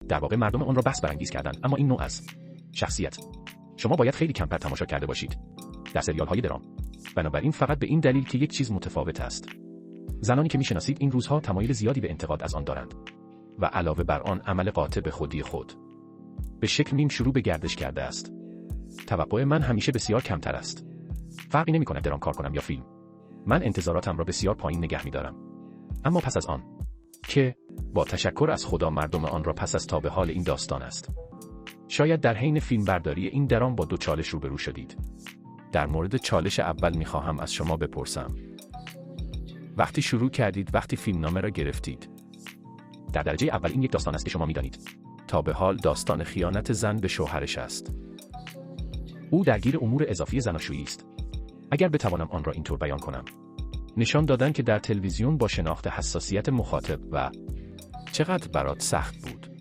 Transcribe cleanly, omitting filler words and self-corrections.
در واقع مردم آن را بحث برانگیز کردند، اما این نوع از شخصیت شما باید خیلی کمتر تماشا کرده باشید در سریال‌های درام. بنابراین فقط به این دلیل که یک چیز متفاوت است. زنانی که می‌شناسید این روزها تمایل زیادی به انتقاد از آن دارند و علاوه بر آن عمل قاطع به خودی خود به شکل میم شروع به گردش کرده است. توقع من همیشه بسیار کمتر است. فرقی نمی‌کند درام کار کنم یا فیلم. من انتظاراتم را بسیار پایین نگه می‌دارم. اما پس از آن که با تشکر از خدا مردم آن را پس از تا به حال این داستان است. شاید در حین فیلمبرداری این درام با دو چالش روبرو شدید. در مورد چالش اول می‌خواهم از شما بپرسم. وقتی شروع کردید، وقتی فیلمنامه را گرفتید، در درجه اول این یک داستان است که شما می‌دانید تا به حال داستان خیانت زن به شوهرش است. او درگیر امور اضافی زناشویی است. اگر بتوانم آن را اینطور بیان کنم. نشان دادن که در تلویزیون با شناخت حساسیت مخاطب و چقدر برات سخت بود.